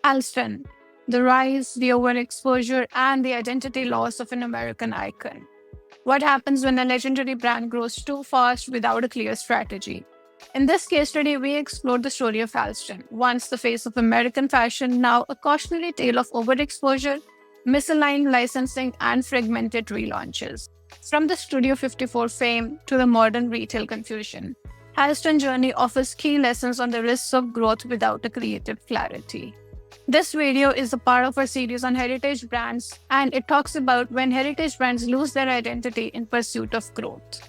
Halston, the rise, the overexposure, and the identity loss of an American icon. What happens when a legendary brand grows too fast without a clear strategy? In this case study, we explore the story of Halston, once the face of American fashion, now a cautionary tale of overexposure, misaligned licensing, and fragmented relaunches. From the Studio 54 fame to the modern retail confusion, Halston Journey offers key lessons on the risks of growth without a creative clarity. This video is a part of our series on heritage brands, and it talks about when heritage brands lose their identity in pursuit of growth.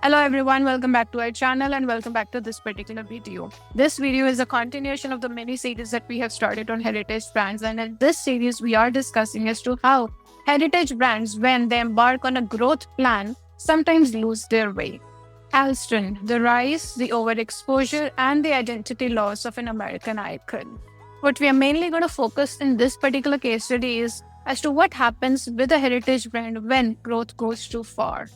Hello everyone, welcome back to our channel and welcome back to this particular video. This video is a continuation of the mini series that we have started on heritage brands, and in this series we are discussing as to how heritage brands, when they embark on a growth plan, sometimes lose their way. Halston, the rise, the overexposure, and the identity loss of an American icon. What we are mainly going to focus in this particular case study is as to what happens with a heritage brand when growth goes too far.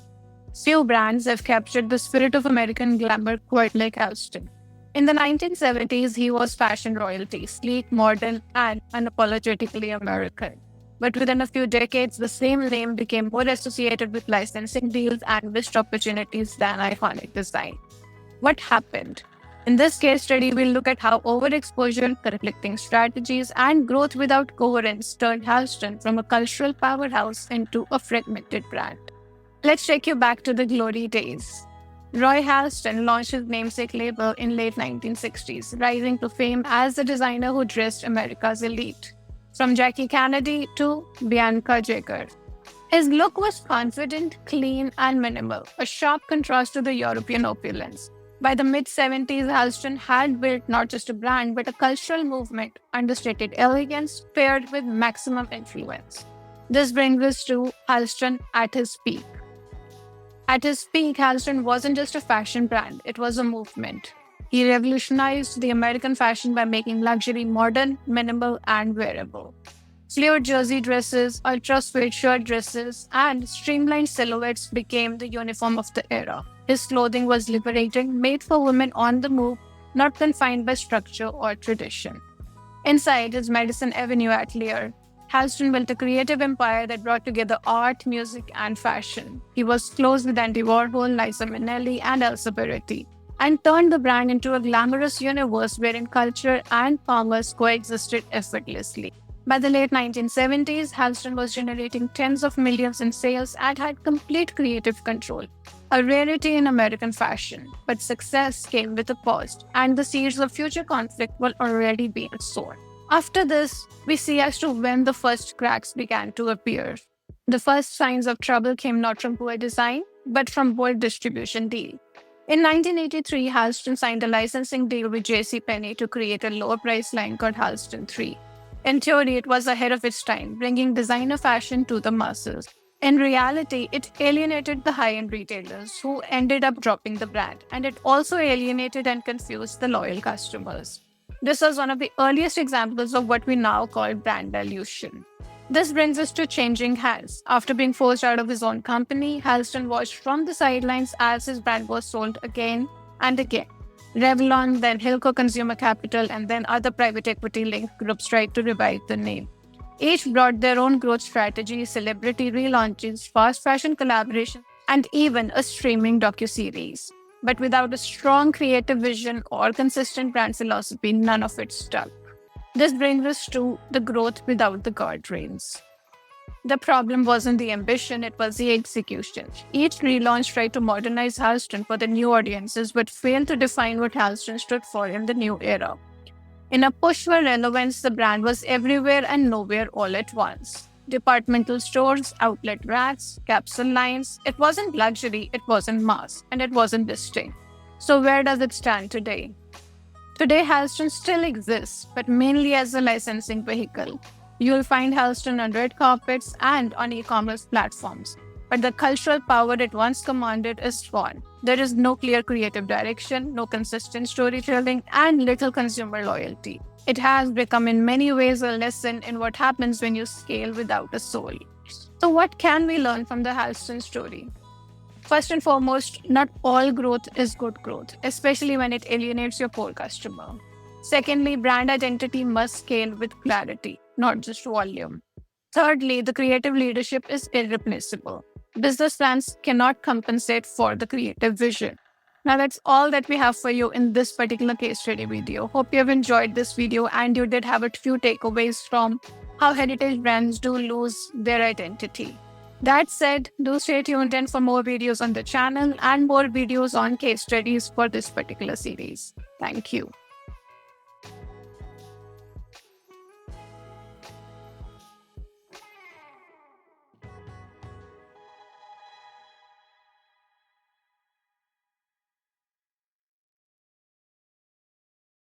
Few brands have captured the spirit of American glamour quite like Halston. In the 1970s, he was fashion royalty, sleek, modern, and unapologetically American. But within a few decades, the same name became more associated with licensing deals and missed opportunities than iconic design. What happened? In this case study, we'll look at how overexposure, conflicting strategies, and growth without coherence turned Halston from a cultural powerhouse into a fragmented brand. Let's take you back to the glory days. Roy Halston launched his namesake label in late 1960s, rising to fame as the designer who dressed America's elite. From Jackie Kennedy to Bianca Jagger. His look was confident, clean, and minimal, a sharp contrast to the European opulence. By the mid-70s, Halston had built not just a brand, but a cultural movement, understated elegance paired with maximum influence. This brings us to Halston at his peak. At his peak, Halston wasn't just a fashion brand, it was a movement. He revolutionized the American fashion by making luxury modern, minimal, and wearable. Fluid jersey dresses, ultra-suede shirt dresses, and streamlined silhouettes became the uniform of the era. His clothing was liberating, made for women on the move, not confined by structure or tradition. Inside his Madison Avenue atelier, Halston built a creative empire that brought together art, music, and fashion. He was close with Andy Warhol, Liza Minnelli, and Elsa Peretti, and turned the brand into a glamorous universe wherein culture and commerce coexisted effortlessly. By the late 1970s, Halston was generating tens of millions in sales and had complete creative control, a rarity in American fashion. But success came with a cost, and the seeds of future conflict were already being sown. After this, we see as to when the first cracks began to appear. The first signs of trouble came not from poor design, but from bold distribution deal. In 1983, Halston signed a licensing deal with JCPenney to create a lower-price line called Halston 3. In theory, it was ahead of its time, bringing designer fashion to the masses. In reality, it alienated the high-end retailers who ended up dropping the brand, and it also alienated and confused the loyal customers. This was one of the earliest examples of what we now call brand dilution. This brings us to changing hands. After being forced out of his own company, Halston watched from the sidelines as his brand was sold again and again. Revlon, then Hilco Consumer Capital, and then other private equity-linked groups tried to revive the name. Each brought their own growth strategy, celebrity relaunches, fast fashion collaboration, and even a streaming docuseries. But without a strong creative vision or consistent brand philosophy, none of it stuck. This brings us to the growth without the guardrails. The problem wasn't the ambition, it was the execution. Each relaunch tried to modernize Halston for the new audiences, but failed to define what Halston stood for in the new era. In a push for relevance, the brand was everywhere and nowhere all at once. Departmental stores, outlet racks, capsule lines. It wasn't luxury, it wasn't mass, and it wasn't distinct. So where does it stand today? Today, Halston still exists, but mainly as a licensing vehicle. You'll find Halston on red carpets and on e-commerce platforms. But the cultural power it once commanded is gone. There is no clear creative direction, no consistent storytelling, and little consumer loyalty. It has become in many ways a lesson in what happens when you scale without a soul. So what can we learn from the Halston story? First and foremost, not all growth is good growth, especially when it alienates your core customer. Secondly, brand identity must scale with clarity, not just volume. Thirdly, the creative leadership is irreplaceable. Business plans cannot compensate for the creative vision. Now, that's all that we have for you in this particular case study video. Hope you have enjoyed this video and you did have a few takeaways from how heritage brands do lose their identity. That said, do stay tuned in for more videos on the channel and more videos on case studies for this particular series. Thank you.